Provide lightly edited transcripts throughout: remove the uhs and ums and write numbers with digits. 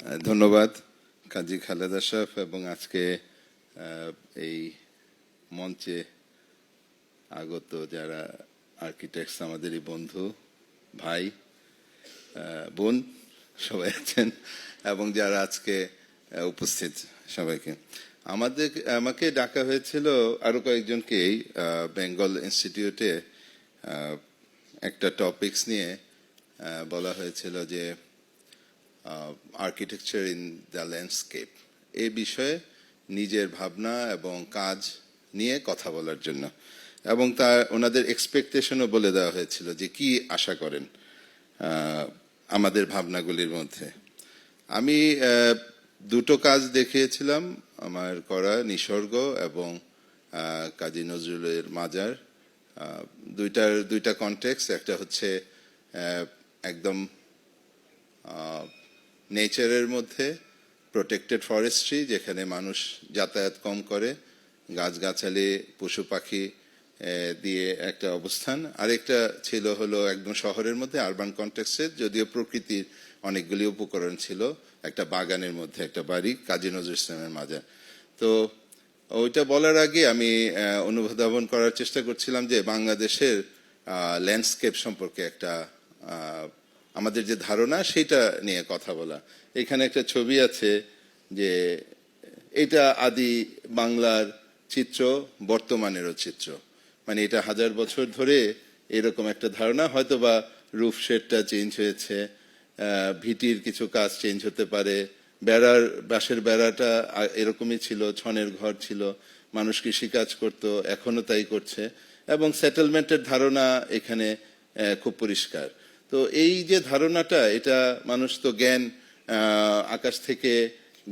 ধন্যবাদ কাজী খালেদা শরীফ এবং আজকে এই মঞ্চে আগত যারা আর্কিটেক্টস আমাদেরই বন্ধু ভাই বোন সবাই আছেন এবং যারা আজকে উপস্থিত সবাইকে আমাকে ডাকা হয়েছিল আরো কয়েকজনকেই বেঙ্গল ইনস্টিটিউটে একটা টপিকস নিয়ে বলা হয়েছিল যে আর্কিটেকচার ইন দ্য ল্যান্ডস্কেপ এই বিষয়ে নিজের ভাবনা এবং কাজ নিয়ে কথা বলার জন্য এবং ওনাদের এক্সপেকটেশনও বলে দেওয়া হয়েছিল যে কি আশা করেন আমাদের ভাবনাগুলির মধ্যে। আমি দুটো কাজ দেখিয়েছিলাম আমার করা, নিসর্গ এবং কাজী নজরুলের মাজার। দুইটা কনটেক্সট, একটা হচ্ছে একদম নেচারের মধ্যে প্রোটেক্টেড ফরেস্ট্রি যেখানে মানুষ যাতায়াত কম করে, গাছগাছালি পশু পাখি দিয়ে একটা অবস্থান, আরেকটা ছিল হলো একদম শহরের মধ্যে আরবান কনটেক্সটে, যদিও প্রকৃতির অনেকগুলি উপকরণ ছিল, একটা বাগানের মধ্যে একটা বাড়ি, কাজী নজরুল ইসলামের মাজার। তো ওইটা বলার আগে আমি অনুধাবন করার চেষ্টা করছিলাম যে বাংলাদেশের ল্যান্ডস্কেপ সম্পর্কে একটা আমাদের যে ধারণা সেটা নিয়ে কথা বলা। এখানে একটা ছবি আছে যে এটা আদি বাংলার চিত্র, বর্তমানেরও চিত্র, মানে এটা 1000 বছর ধরে এরকম একটা ধারণা, হয়তো বা রুফ শেডটা চেঞ্জ হয়েছে, ভিটির কিছু কাজ চেঞ্জ হতে পারে, বাঁশের বেড়াটা এরকমই ছিল, ছনের ঘর ছিল, মানুষ কৃষিকাজ করতো, এখনো তাই করছে, এবং সেটেলমেন্টের ধারণা এখানে খুব পরিষ্কার। তো এই যে ধারণাটা, এটা মানুষ তো জ্ঞান আকাশ থেকে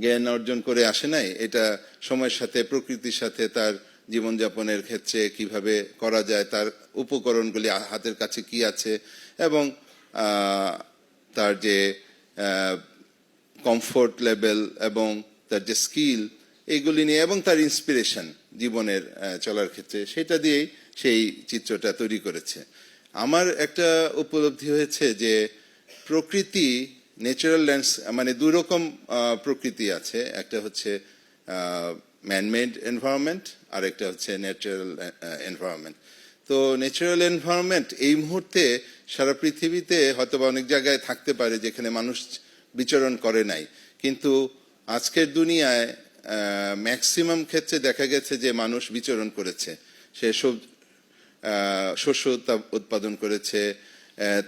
জ্ঞান অর্জন করে আসে নাই, এটা সময়ের সাথে প্রকৃতির সাথে তার জীবনযাপনের ক্ষেত্রে কিভাবে করা যায়, তার উপকরণগুলি হাতের কাছে কি আছে এবং তার যে কমফোর্ট লেভেল এবং তার যে স্কিল, এইগুলি নিয়ে এবং তার ইন্সপিরেশন জীবনের চলার ক্ষেত্রে, সেটা দিয়েই সেই চিত্রটা তৈরি করেছে। আমার একটা উপলব্ধি হয়েছে যে প্রকৃতি, ন্যাচারাল মানে দুই রকম প্রকৃতি আছে, একটা হচ্ছে ম্যানমেড এনভায়রনমেন্ট আর একটা হচ্ছে ন্যাচারাল এনভায়রনমেন্ট। তো ন্যাচারাল এনভায়রনমেন্ট এই মুহূর্তে সারা পৃথিবীতে হয়তো বা অনেক জায়গায় থাকতে পারে যেখানে মানুষ বিচরণ করে নাই, কিন্তু আজকের দুনিয়ায় ম্যাক্সিমাম ক্ষেত্রে দেখা গেছে যে মানুষ বিচরণ করেছে, সে সব শস্য উৎপাদন করেছে,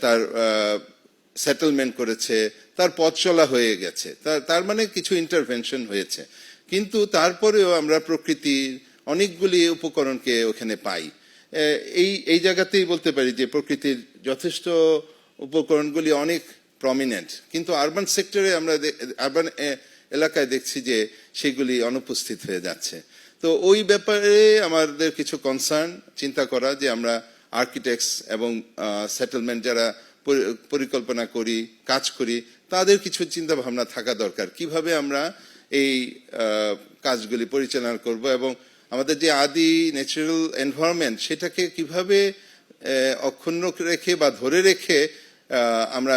তার সেটেলমেন্ট করেছে, তার পথ চলা হয়ে গেছে, তার মানে কিছু ইন্টারভেনশন হয়েছে, কিন্তু তারপরেও আমরা প্রকৃতির অনেকগুলি উপকরণকে ওখানে পাই। এই জায়গাতেই বলতে পারি যে প্রকৃতির যথেষ্ট উপকরণগুলি অনেক প্রমিনেন্ট, কিন্তু আরবান সেক্টরে আমরা আরবান এলাকায় দেখছি যে সেগুলি অনুপস্থিত হয়ে যাচ্ছে। তো ওই ব্যাপারে আমাদের কিছু কনসার্ন, চিন্তা করা যে আমরা আর্কিটেক্টস এবং সেটেলমেন্ট যারা পরিকল্পনা করি, কাজ করি, তাদের কিছু চিন্তা ভাবনা থাকা দরকার, কিভাবে আমরা এই কাজগুলি পরিচালনা করব এবং আমাদের যে আদি ন্যাচারাল এনভায়রনমেন্ট সেটাকে কিভাবে অক্ষুণ্ণ রেখে বা ধরে রেখে আমরা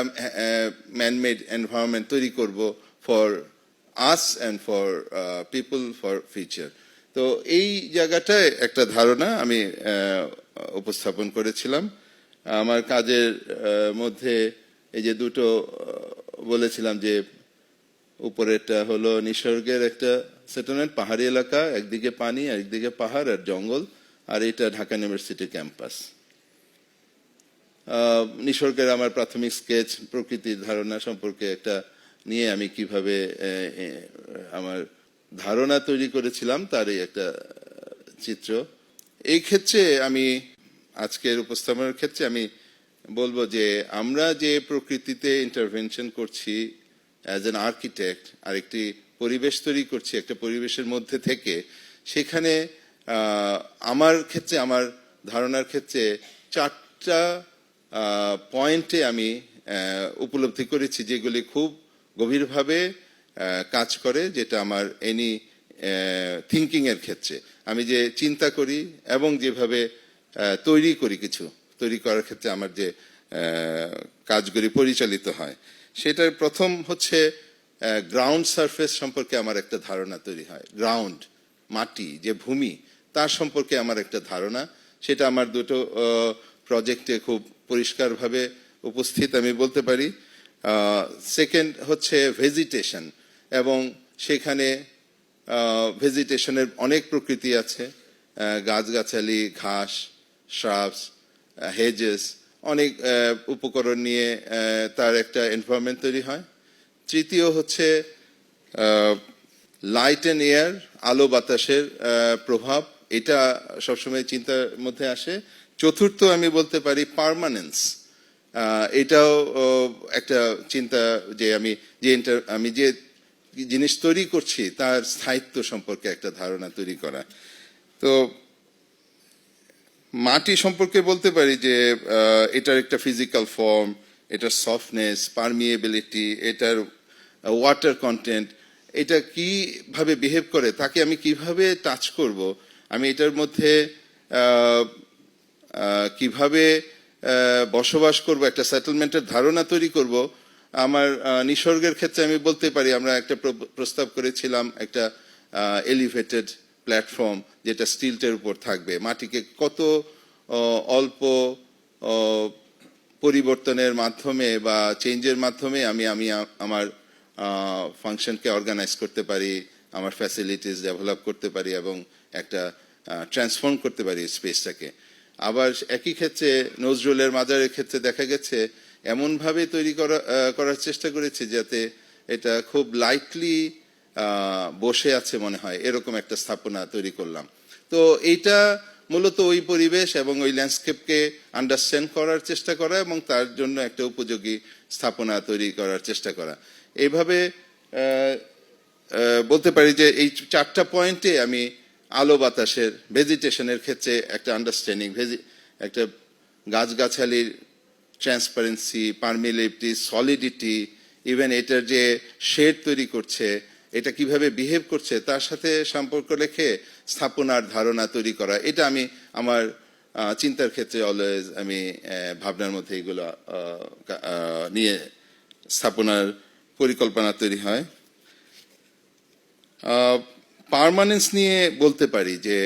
ম্যানমেড এনভায়রনমেন্ট তৈরি করব for us and for people for future. তো এই জায়গাটায় একটা ধারণা আমি উপস্থাপন করেছিলাম। আমার কাজের মধ্যে এই যে দুটো বলেছিলাম যে উপরেরটা হলো নিসর্গের একটা সেটেলমেন্ট, পাহাড়ি এলাকা, একদিকে পানি আর একদিকে পাহাড় আর জঙ্গল, আর এটা ঢাকা ইউনিভার্সিটি ক্যাম্পাস। নিসর্গের আমার প্রাথমিক স্কেচ, প্রকৃতির ধারণা সম্পর্কে একটা নিয়ে আমি কিভাবে আমার ধারণা তৈরি করেছিলাম তারই একটা চিত্র। এই ক্ষেত্রে আমি আজকের উপস্থাপনের ক্ষেত্রে আমি বলবো যে আমরা যে প্রকৃতিতে ইন্টারভেনশন করছি অ্যাজ অ্যান আর্কিটেক্ট, আর একটি পরিবেশ তৈরি করছি একটা পরিবেশের মধ্যে থেকে, সেখানে আমার ক্ষেত্রে, আমার ধারণার ক্ষেত্রে 4টা পয়েন্টে আমি উপলব্ধি করেছি যেগুলি খুব গভীরভাবে কাজ করে, যেটা আমার এনি থিঙ্কিং এর ক্ষেত্রে, আমি যে চিন্তা করি এবং যেভাবে তৈরি করি, কিছু তৈরি করার ক্ষেত্রে আমার যে কাজগুলি পরিচালিত হয়, সেটার প্রথম হচ্ছে গ্রাউন্ড সারফেস সম্পর্কে আমার একটা ধারণা তৈরি হয়, গ্রাউন্ড মাটি যে ভূমি তার সম্পর্কে আমার একটা ধারণা, সেটা আমার দুটো প্রজেক্টে খুব পরিষ্কারভাবে উপস্থিত আমি বলতে পারি। সেকেন্ড হচ্ছে ভেজিটেশন, এবং সেখানে ভেজিটেশনের অনেক প্রকৃতি আছে, গাছগাছালি, ঘাস, শ্রাবস, হেজেস, অনেক উপকরণ নিয়ে তার একটা এনভায়রনমেন্ট তৈরি হয়। তৃতীয় হচ্ছে লাইট অ্যান্ড এয়ার, আলো বাতাসের প্রভাব, এটা সবসময় চিন্তার মধ্যে আসে। চতুর্থ আমি বলতে পারি পার্মানেন্স, এটাও একটা চিন্তা যে আমি যে জিনিস তৈরি করছি তার স্থায়িত্ব সম্পর্কে একটা ধারণা তৈরি করা। তো মাটি সম্পর্কে বলতে পারি যে এটার একটা ফিজিক্যাল ফর্ম, এটার সফটনেস, পারমিয়েবিলিটি, এটার ওয়াটার কন্টেন্ট, এটা কিভাবে বিহেভ করে, তাকে আমি কিভাবে টাচ করব, আমি এটার মধ্যে কিভাবে বসবাস করব, একটা সেটেলমেন্টের ধারণা তৈরি করব। আমার নিসর্গের ক্ষেত্রে আমি বলতে পারি আমরা একটা প্রস্তাব করেছিলাম একটা এলিভেটেড প্ল্যাটফর্ম যেটা স্টিলটের উপর থাকবে, মাটিকে কত অল্প পরিবর্তনের মাধ্যমে বা চেঞ্জের মাধ্যমে আমি আমার ফাংশনকে অর্গানাইজ করতে পারি, আমার ফ্যাসিলিটিস ডেভেলপ করতে পারি এবং একটা ট্রান্সফর্ম করতে পারি স্পেসটাকে। আবার একই ক্ষেত্রে নজরুলের মাজারের ক্ষেত্রে দেখা গেছে এমনভাবে তৈরি করার চেষ্টা করেছে যাতে এটা খুব লাইটলি বসে আছে মনে হয়, এরকম একটা স্থাপনা তৈরি করলাম। তো এইটা মূলত ওই পরিবেশ এবং ওই ল্যান্ডস্কেপকে আন্ডারস্ট্যান্ড করার চেষ্টা করা এবং তার জন্য একটা উপযোগী স্থাপনা তৈরি করার চেষ্টা করা। এইভাবে বলতে পারি যে এই চারটা পয়েন্টে আমি আলো বাতাসের, ভেজিটেশনের ক্ষেত্রে একটা আন্ডারস্ট্যান্ডিং, একটা গাছগাছালির ট্রান্সপারেন্সি, পারমিয়েবিলিটি, সলিডিটি, ইভেন এটার যে শেড তৈরি করছে, এটা কিভাবে বিহেভ করছে তার সাথে সম্পর্ক রেখে স্থাপনার ধারণা তৈরি করা, এটা আমি আমার চিন্তার ক্ষেত্রে অলওয়েজ আমি ভাবনার মধ্যে এগুলো নিয়ে স্থাপনার পরিকল্পনা তৈরি হয়। পার্মানেন্স নিয়ে বলতে পারি যে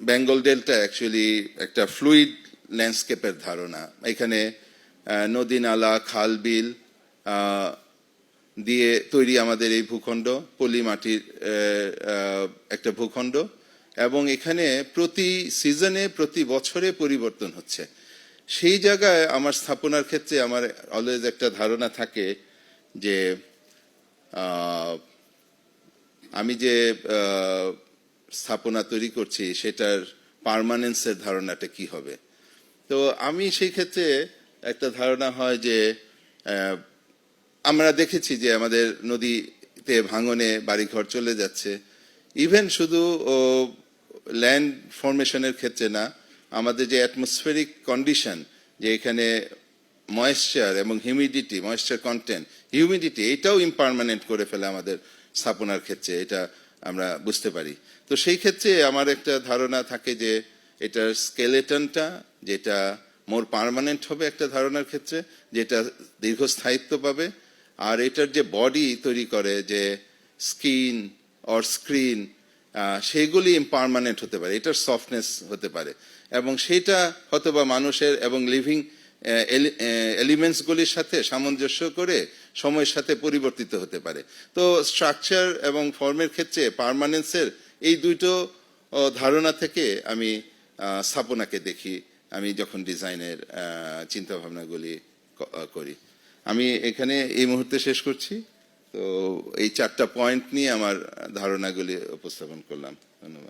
বেঙ্গল ডেল্টা অ্যাকচুয়ালি একটা ফ্লুইড ল্যান্ডস্কেপের ধারণা। এখানে নদী, নালা, খাল, বিল দিয়ে তৈরি আমাদের এই ভূখণ্ড, পলি মাটির একটা ভূখণ্ড, এবং এখানে প্রতি সিজনে, প্রতি বছরে পরিবর্তন হচ্ছে। সেই জায়গায় আমার স্থাপনার ক্ষেত্রে আমার অলওয়েজ একটা ধারণা থাকে যে আমি যে স্থাপনা তৈরি করছি সেটার পার্মানেন্সের ধারণাটা কি হবে। তো আমি সেই ক্ষেত্রে একটা ধারণা হয় যে আমরা দেখেছি যে আমাদের নদীতে ভাঙনে বাড়িঘর চলে যাচ্ছে, ইভেন শুধু ল্যান্ড ফরমেশনের ক্ষেত্রে না, আমাদের যে অ্যাটমসফেরিক কন্ডিশন, যে এখানে ময়েশ্চার এবং হিউমিডিটি, ময়েশ্চার কন্টেন্ট, হিউমিডিটি, এটাও ইমপারমানেন্ট করে ফেলে আমাদের স্থাপনার ক্ষেত্রে, এটা আমরা বুঝতে পারি। তো সেই ক্ষেত্রে আমার একটা ধারণা থাকে যে এটার স্কেলেটনটা যেটা মোর পার্মানেন্ট হবে একটা ধারণার ক্ষেত্রে, যেটা দীর্ঘস্থায়িত্ব পাবে, আর এটার যে বডি তৈরি করে, যে স্কিন অর স্ক্রিন, সেইগুলি ইমপারমানেন্ট হতে পারে, এটার সফটনেস হতে পারে, এবং সেটা হয়তোবা মানুষের এবং লিভিং এলিমেন্টসগুলির সাথে সামঞ্জস্য করে সময়ের সাথে পরিবর্তিত হতে পারে। তো স্ট্রাকচার এবং ফর্মের ক্ষেত্রে পার্মানেন্সের এই দুটো ধারণা থেকে আমি স্থাপনাকে দেখি, আমি যখন ডিজাইনের চিন্তাভাবনাগুলি করি। আমি এখানে এই মুহূর্তে শেষ করছি। তো এই চারটা পয়েন্ট নিয়ে আমার ধারণাগুলি উপস্থাপন করলাম। ধন্যবাদ।